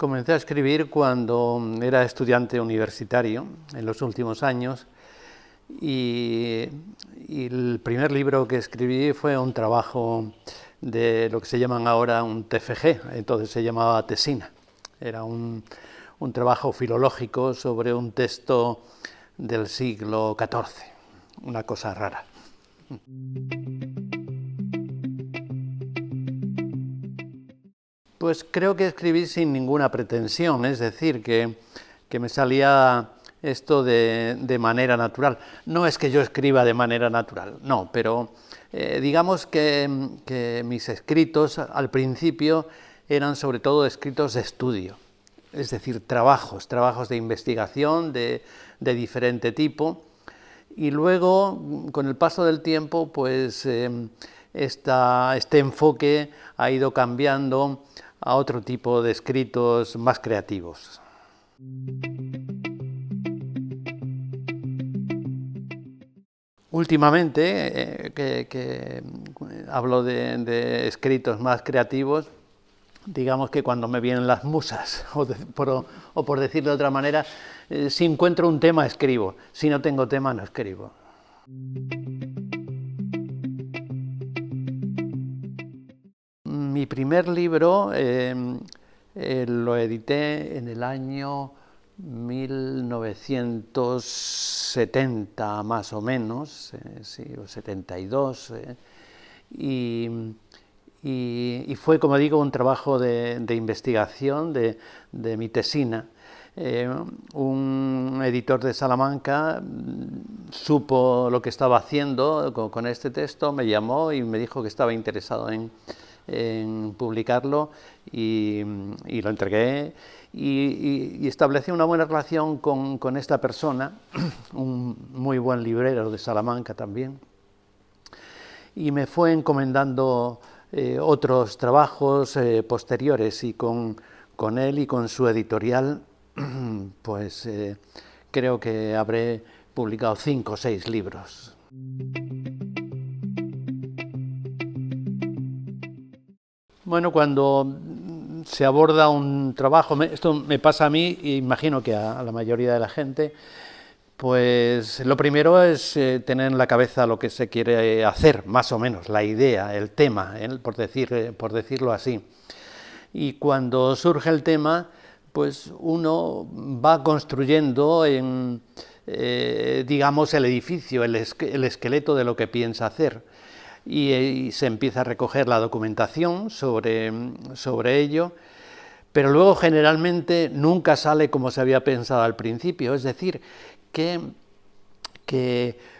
Comencé a escribir cuando era estudiante universitario, en los últimos años, y el primer libro que escribí fue un trabajo de lo que se llaman ahora un TFG, entonces se llamaba tesina. Era un trabajo filológico sobre un texto del siglo XIV, una cosa rara. Pues creo que escribí sin ninguna pretensión, es decir, que me salía esto de manera natural. No es que yo escriba de manera natural, no, pero digamos que mis escritos al principio eran sobre todo escritos de estudio, es decir, trabajos de investigación de diferente tipo, y luego, con el paso del tiempo, pues este enfoque ha ido cambiando a otro tipo de escritos más creativos. Últimamente, que hablo de escritos más creativos, digamos que cuando me vienen las musas, o por decirlo de otra manera, si encuentro un tema, escribo. Si no tengo tema, no escribo. Mi primer libro lo edité en el año 1970 más o menos, sí, o 72, y fue, como digo, un trabajo de investigación de mi tesina. Un editor de Salamanca supo lo que estaba haciendo con este texto, me llamó y me dijo que estaba interesado en publicarlo, y lo entregué y establecí una buena relación con esta persona, un muy buen librero de Salamanca también, y me fue encomendando otros trabajos posteriores, y con él y con su editorial pues creo que habré publicado 5 o 6 libros. Bueno, cuando se aborda un trabajo, esto me pasa a mí e imagino que a la mayoría de la gente, pues lo primero es tener en la cabeza lo que se quiere hacer, más o menos, la idea, el tema, por decirlo así. Y cuando surge el tema, pues uno va construyendo digamos, el edificio, el esqueleto de lo que piensa hacer. Y se empieza a recoger la documentación sobre ello, pero luego generalmente nunca sale como se había pensado al principio, es decir, que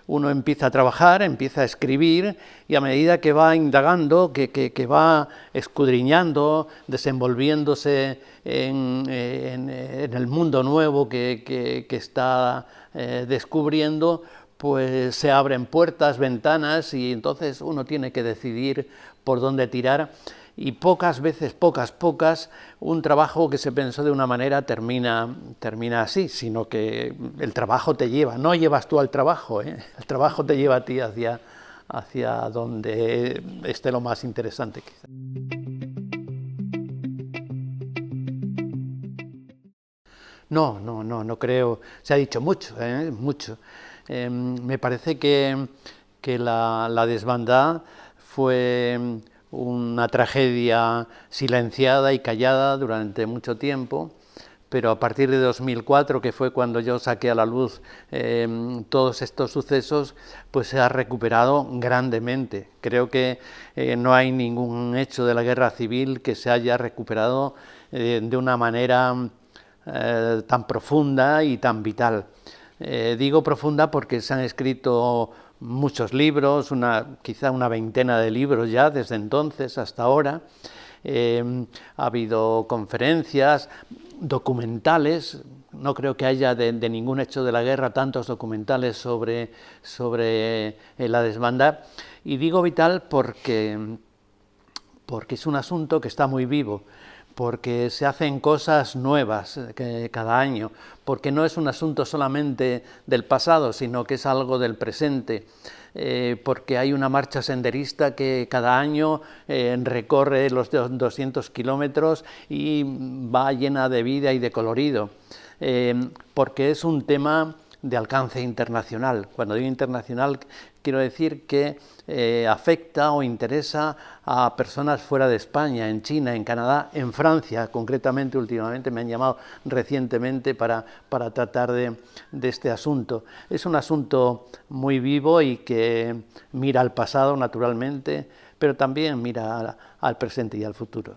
uno empieza a trabajar, empieza a escribir, y a medida que va indagando, que va escudriñando, desenvolviéndose en el mundo nuevo que está descubriendo, pues se abren puertas, ventanas, y entonces uno tiene que decidir por dónde tirar, y pocas veces, un trabajo que se pensó de una manera termina así, sino que el trabajo te lleva, no llevas tú al trabajo, el trabajo te lleva a ti hacia donde esté lo más interesante, quizá. No creo, se ha dicho mucho, mucho. Me parece que la desbandada fue una tragedia silenciada y callada durante mucho tiempo, pero a partir de 2004, que fue cuando yo saqué a la luz todos estos sucesos, pues se ha recuperado grandemente. Creo que no hay ningún hecho de la guerra civil que se haya recuperado de una manera tan profunda y tan vital. Digo profunda porque se han escrito muchos libros, quizá una veintena de libros ya desde entonces hasta ahora. Ha habido conferencias, documentales. No creo que haya de ningún hecho de la guerra tantos documentales sobre la desbandada. Y digo vital porque es un asunto que está muy vivo. porque se hacen cosas nuevas cada año, porque no es un asunto solamente del pasado, sino que es algo del presente, porque hay una marcha senderista que cada año recorre los 200 kilómetros y va llena de vida y de colorido, porque es un tema de alcance internacional. Cuando digo internacional, quiero decir que afecta o interesa a personas fuera de España, en China, en Canadá, en Francia, concretamente últimamente me han llamado recientemente para tratar de este asunto. Es un asunto muy vivo y que mira al pasado, naturalmente, pero también mira al presente y al futuro.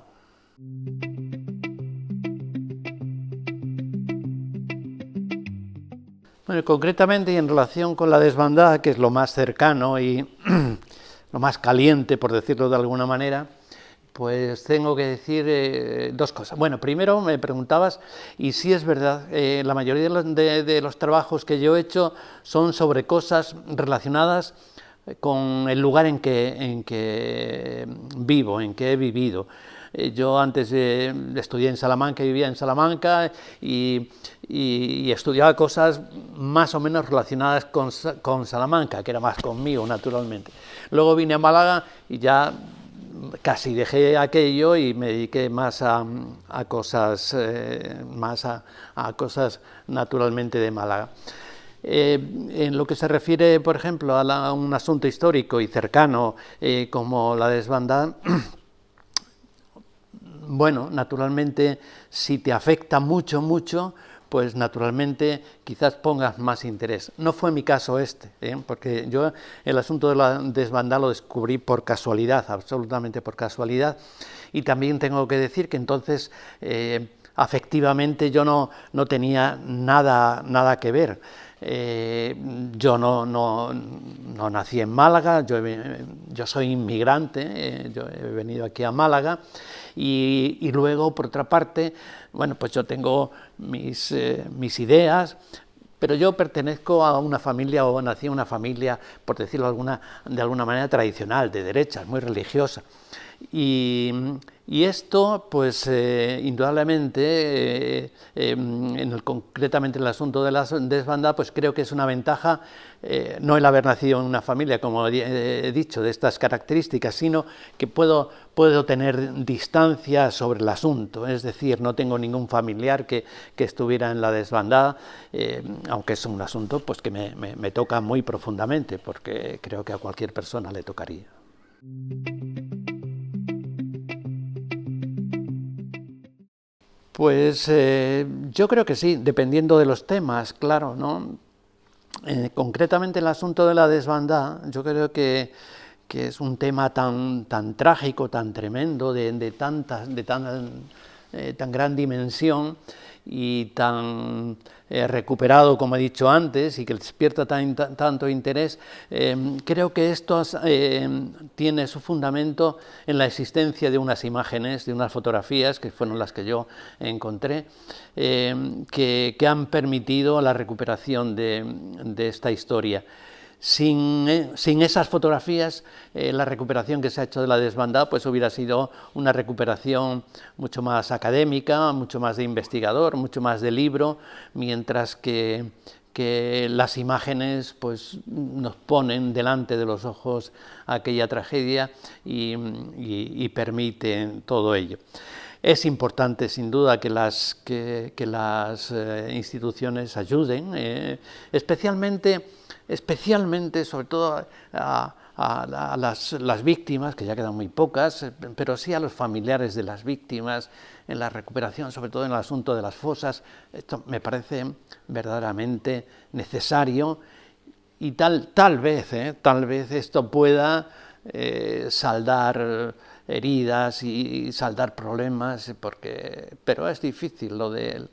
Bueno, concretamente y en relación con la desbandada, que es lo más cercano y lo más caliente, por decirlo de alguna manera, pues tengo que decir dos cosas. Bueno, primero me preguntabas, y sí es verdad, la mayoría de los trabajos que yo he hecho son sobre cosas relacionadas con el lugar en que vivo, en que he vivido. Yo antes estudié en Salamanca, vivía en Salamanca y estudiaba cosas más o menos relacionadas con Salamanca, que era más conmigo, naturalmente. Luego vine a Málaga y ya casi dejé aquello y me dediqué más a cosas, a cosas naturalmente de Málaga. En lo que se refiere, por ejemplo, a un asunto histórico y cercano como la desbandada, bueno, naturalmente, si te afecta mucho, pues naturalmente quizás pongas más interés. No fue mi caso porque yo el asunto de la desbandada lo descubrí por casualidad, absolutamente por casualidad, y también tengo que decir que entonces afectivamente yo no tenía nada que ver. Yo no nací en Málaga, yo soy inmigrante, yo he venido aquí a Málaga y luego, por otra parte, bueno, pues yo tengo mis ideas, pero yo pertenezco a una familia, o nací en una familia, por decirlo de alguna manera, tradicional, de derechas, muy religiosa. Y esto, pues indudablemente, concretamente en el asunto de la desbandada, pues creo que es una ventaja, no el haber nacido en una familia, como he dicho, de estas características, sino que puedo tener distancia sobre el asunto, es decir, no tengo ningún familiar que estuviera en la desbandada, aunque es un asunto pues, que me toca muy profundamente, porque creo que a cualquier persona le tocaría. Pues yo creo que sí, dependiendo de los temas, claro, ¿no? Concretamente el asunto de la desbandada, yo creo que es un tema tan trágico, tan tremendo, de tan gran dimensión y tan recuperado, como he dicho antes, y que despierta tanto interés, creo que esto tiene su fundamento en la existencia de unas imágenes, de unas fotografías, que fueron las que yo encontré, que han permitido la recuperación de esta historia. Sin esas fotografías, la recuperación que se ha hecho de la desbandada pues hubiera sido una recuperación mucho más académica, mucho más de investigador, mucho más de libro, mientras que las imágenes pues, nos ponen delante de los ojos aquella tragedia y permiten todo ello. Es importante, sin duda, que las instituciones ayuden, especialmente, sobre todo, a las víctimas, que ya quedan muy pocas, pero sí a los familiares de las víctimas, en la recuperación, sobre todo en el asunto de las fosas. Esto me parece verdaderamente necesario y tal vez esto pueda saldar heridas y saldar problemas, pero es difícil lo de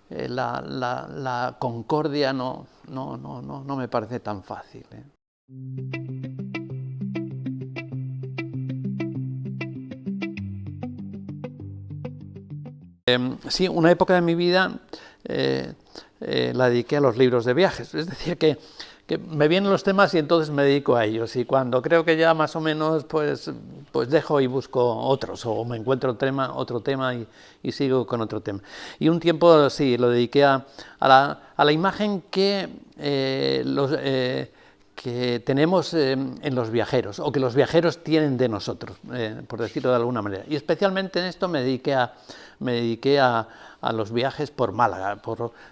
la concordia, no me parece tan fácil. Sí, una época de mi vida la dediqué a los libros de viajes, es decir, que que me vienen los temas y entonces me dedico a ellos, y cuando creo que ya más o menos pues dejo y busco otros, o me encuentro otro tema y sigo con otro tema. Y un tiempo sí, lo dediqué a la imagen que que tenemos en los viajeros, o que los viajeros tienen de nosotros, por decirlo de alguna manera. Y especialmente en esto me dediqué a los viajes por Málaga.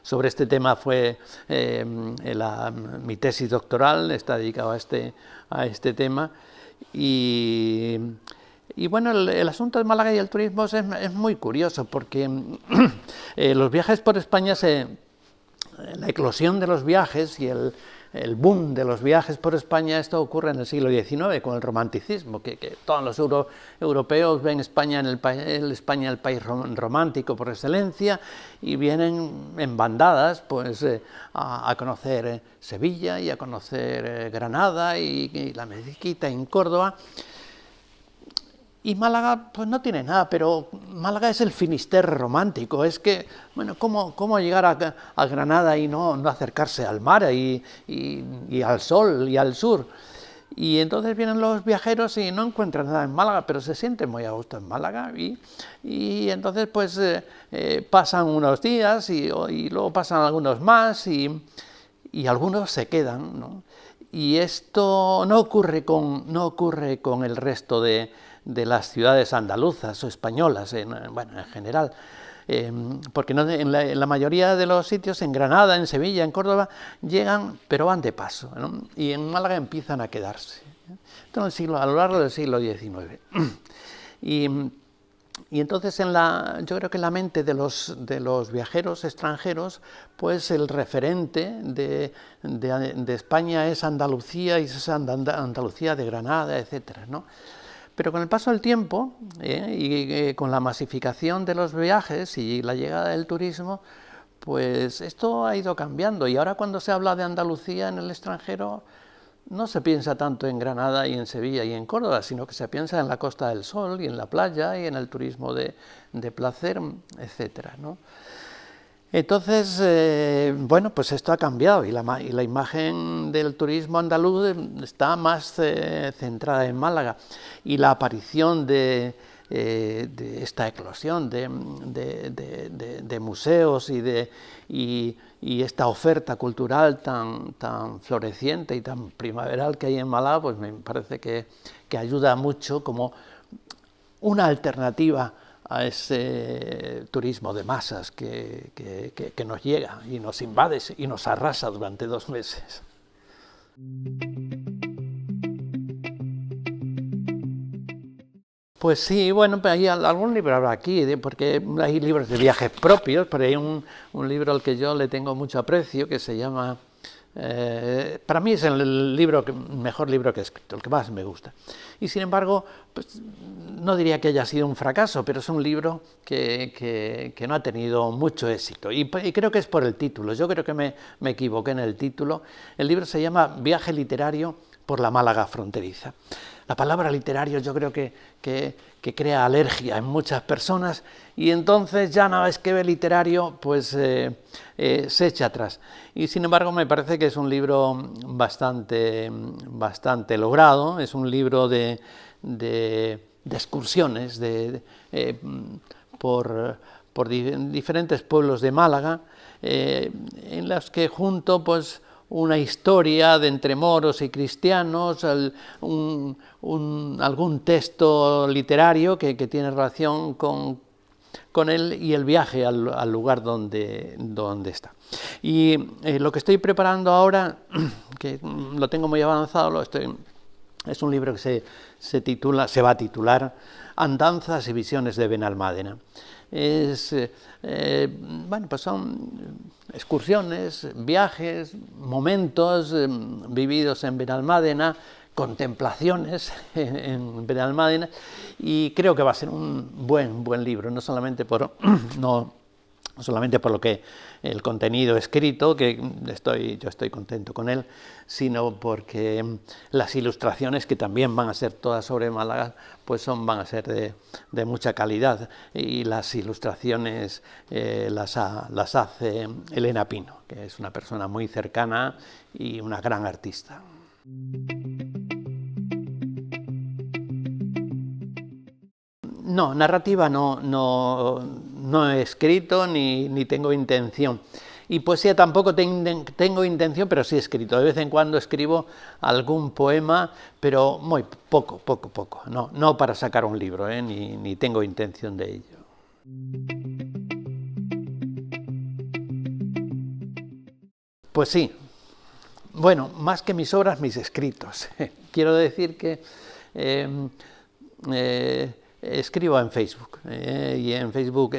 Sobre este tema fue mi tesis doctoral, está dedicado a este tema. Y bueno, el asunto de Málaga y el turismo es muy curioso, porque los viajes por España, la eclosión de los viajes y el boom de los viajes por España, esto ocurre en el siglo XIX con el romanticismo, que todos los europeos ven España el país romántico por excelencia, y vienen en bandadas pues a conocer Sevilla y a conocer Granada y la Mezquita en Córdoba. Y Málaga pues no tiene nada, pero Málaga es el Finisterre romántico. Es que, bueno, ¿cómo llegar a Granada y no acercarse al mar y al sol y al sur? Y entonces vienen los viajeros y no encuentran nada en Málaga, pero se sienten muy a gusto en Málaga, y entonces pues pasan unos días y luego pasan algunos más y algunos se quedan, ¿no? Y esto no ocurre con el resto de las ciudades andaluzas o españolas, en general, porque en la mayoría de los sitios, en Granada, en Sevilla, en Córdoba, llegan, pero van de paso, ¿no? Y en Málaga empiezan a quedarse, entonces, a lo largo del siglo XIX. Y entonces yo creo que en la mente de los viajeros extranjeros, pues el referente de España es Andalucía, y es Andalucía de Granada, etcétera, ¿no? Pero con el paso del tiempo y con la masificación de los viajes y la llegada del turismo, pues esto ha ido cambiando, y ahora cuando se habla de Andalucía en el extranjero no se piensa tanto en Granada y en Sevilla y en Córdoba, sino que se piensa en la Costa del Sol y en la playa y en el turismo de placer, etcétera, ¿no? Entonces, bueno, pues esto ha cambiado, y la imagen del turismo andaluz está más centrada en Málaga, y la aparición de esta eclosión de museos y esta oferta cultural tan floreciente y tan primaveral que hay en Málaga, pues me parece que ayuda mucho como una alternativa a ese turismo de masas que nos llega y nos invade y nos arrasa durante 2 meses. Pues sí, bueno, hay algún libro habrá aquí, porque hay libros de viajes propios, pero hay un libro al que yo le tengo mucho aprecio, que se llama... para mí es el mejor libro que he escrito, el que más me gusta. Y sin embargo, pues, no diría que haya sido un fracaso, pero es un libro que no ha tenido mucho éxito. Y creo que es por el título. Yo creo que me equivoqué en el título. El libro se llama Viaje literario por la Málaga fronteriza. La palabra literario yo creo que crea alergia en muchas personas, y entonces ya una vez que ve literario, pues se echa atrás. Y sin embargo me parece que es un libro bastante logrado, es un libro de excursiones por diferentes pueblos de Málaga, en las que junto pues una historia de entre moros y cristianos, algún texto literario que tiene relación con él, y el viaje al lugar donde está. Y lo que estoy preparando ahora, que lo tengo muy avanzado, es un libro que se va a titular Andanzas y visiones de Benalmádena. Bueno, pues son excursiones, viajes, momentos vividos en Benalmádena, contemplaciones en Benalmádena, y creo que va a ser un buen libro, no solamente por no solamente por lo que el contenido escrito, que yo estoy contento con él, sino porque las ilustraciones, que también van a ser todas sobre Málaga, pues van a ser de mucha calidad, y las ilustraciones las hace Elena Pino, que es una persona muy cercana y una gran artista. No, narrativa no he escrito ni tengo intención. Y poesía tampoco tengo intención, pero sí he escrito. De vez en cuando escribo algún poema, pero muy poco. No para sacar un libro, ni tengo intención de ello. Pues sí. Bueno, más que mis obras, mis escritos. Quiero decir que escribo en Facebook, y en Facebook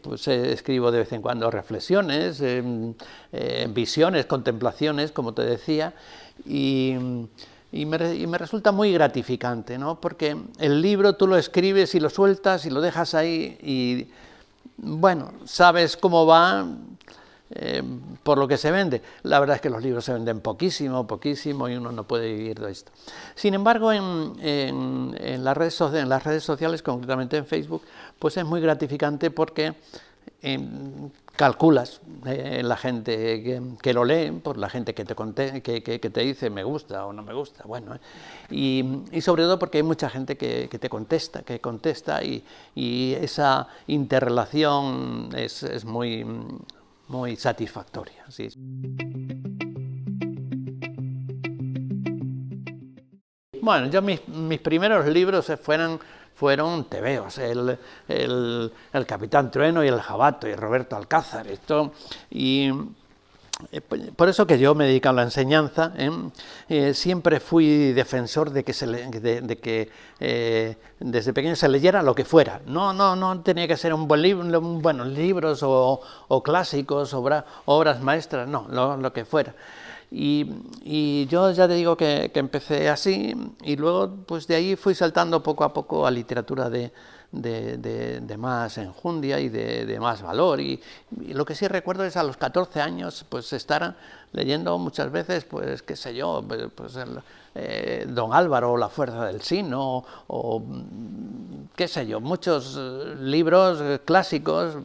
pues escribo de vez en cuando reflexiones, visiones, contemplaciones, como te decía, y me resulta muy gratificante, ¿no? Porque el libro tú lo escribes y lo sueltas y lo dejas ahí y, bueno, sabes cómo va. Por lo que se vende. La verdad es que los libros se venden poquísimo, y uno no puede vivir de esto. Sin embargo, en las redes sociales, concretamente en Facebook, pues es muy gratificante porque calculas la gente que lo lee, por la gente que te dice me gusta o no me gusta, bueno, y sobre todo porque hay mucha gente que te contesta, y esa interrelación es muy satisfactoria. Sí. Bueno, yo mis primeros libros fueron tebeos, el Capitán Trueno y el Jabato y Roberto Alcázar, y por eso que yo me dedico a la enseñanza, siempre fui defensor de que desde pequeño se leyera lo que fuera. No tenía que ser un buen libro, buenos libros o clásicos, obras maestras, no, lo que fuera. Y yo ya te digo que empecé así, y luego pues de ahí fui saltando poco a poco a literatura de más enjundia y de más valor, y lo que sí recuerdo es a los 14 años pues estar leyendo muchas veces, pues qué sé yo, pues Don Álvaro, La fuerza del sino, o qué sé yo, muchos libros clásicos,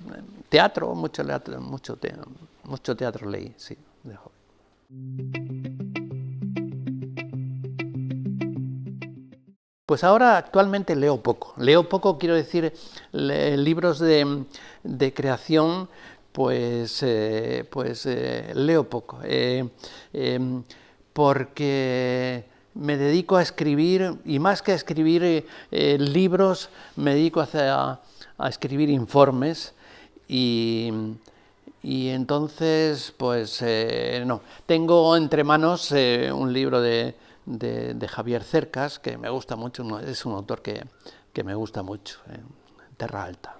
teatro, mucho teatro leí, sí, de joven. Pues ahora actualmente leo poco, quiero decir, libros de creación, pues leo poco, porque me dedico a escribir, y más que a escribir libros, me dedico a escribir informes, y entonces, pues no. Tengo entre manos un libro de Javier Cercas, que me gusta mucho, es un autor que me gusta mucho, Terra Alta.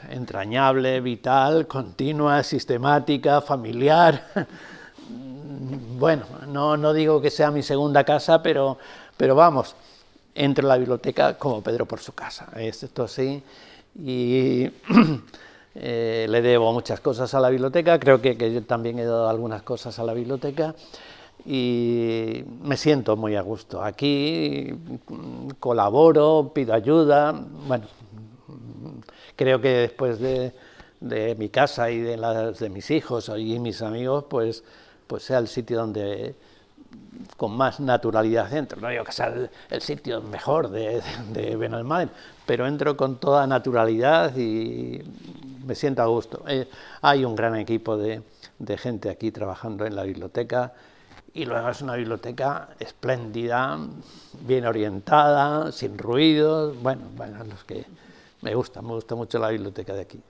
Entrañable, vital, continua, sistemática, familiar. Bueno, no digo que sea mi segunda casa, pero vamos, entro a la biblioteca como Pedro por su casa. Esto sí, y le debo muchas cosas a la biblioteca, creo que yo también he dado algunas cosas a la biblioteca, y me siento muy a gusto. Aquí colaboro, pido ayuda, bueno, creo que después de mi casa y de las de mis hijos y mis amigos, pues sea el sitio donde con más naturalidad entro. No digo que sea el sitio mejor de Benalmádena, pero entro con toda naturalidad y me siento a gusto. Hay un gran equipo de gente aquí trabajando en la biblioteca, y luego es una biblioteca espléndida, bien orientada, sin ruidos. Bueno, los que me gusta mucho la biblioteca de aquí.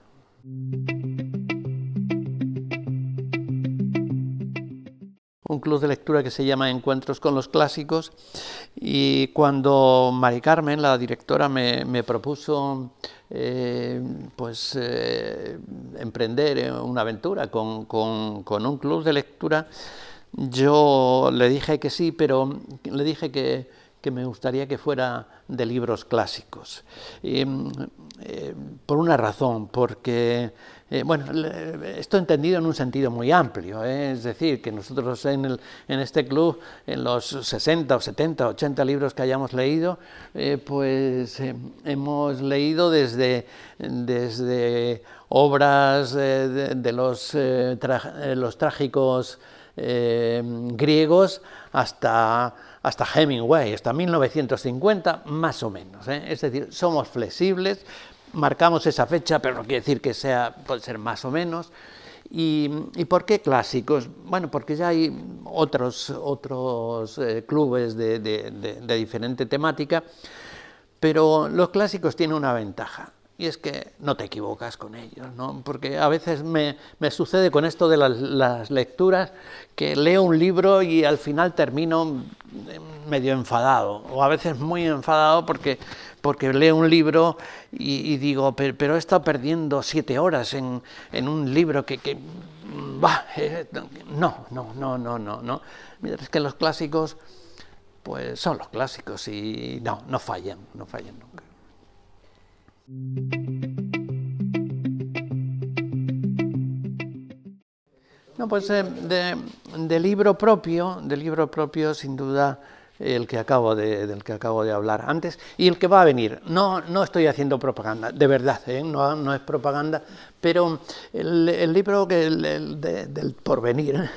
Un club de lectura que se llama Encuentros con los Clásicos, y cuando Mari Carmen, la directora, me propuso emprender una aventura con un club de lectura, yo le dije que sí, pero le dije que que me gustaría que fuera de libros clásicos. Por una razón, porque bueno, esto entendido en un sentido muy amplio, es decir, que nosotros en este club, en los 60 o 70, 80 libros que hayamos leído, pues hemos leído desde obras de los trágicos griegos hasta Hemingway, hasta 1950, más o menos. Es decir, somos flexibles, marcamos esa fecha, pero no quiere decir que puede ser más o menos. ¿Y por qué clásicos? Bueno, porque ya hay otros clubes de diferente temática, pero los clásicos tienen una ventaja. Y es que no te equivocas con ellos, ¿no? Porque a veces me sucede con esto de las lecturas, que leo un libro y al final termino medio enfadado, o a veces muy enfadado porque leo un libro y digo, pero he estado perdiendo 7 horas en un libro no. Mientras que los clásicos, pues son los clásicos y no fallan nunca. No, pues de libro propio, sin duda, del que acabo de hablar antes y el que va a venir. No estoy haciendo propaganda, de verdad, no es propaganda, pero el libro del porvenir,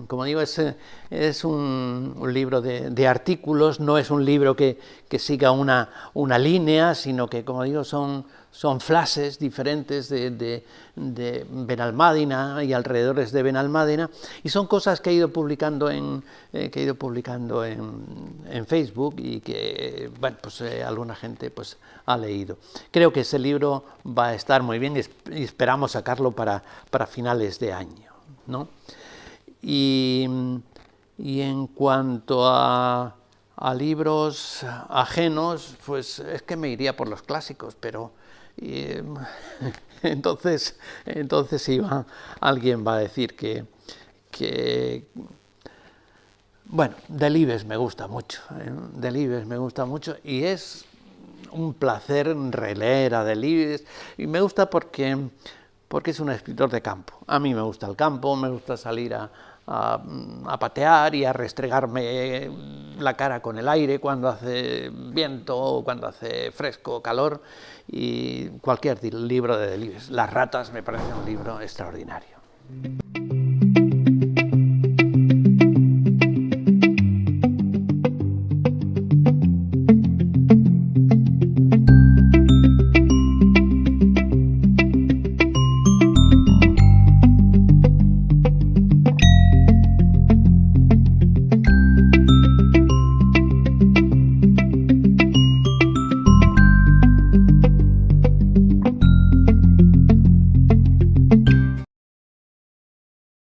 como digo, es un libro de artículos, no es un libro que siga una línea, sino que, como digo, son flashes diferentes de Benalmádena y alrededores de Benalmádena, y son cosas que he ido publicando en Facebook y que, bueno, pues alguna gente pues ha leído. Creo que ese libro va a estar muy bien y esperamos sacarlo para finales de año, ¿no? Y en cuanto a libros ajenos, pues es que me iría por los clásicos, pero entonces alguien va a decir que bueno, Delibes me gusta mucho, y es un placer releer a Delibes, y me gusta porque es un escritor de campo. A mí me gusta el campo, me gusta salir a patear y a restregarme la cara con el aire cuando hace viento, cuando hace fresco o calor, y cualquier libro de Delibes. Las ratas me parece un libro extraordinario.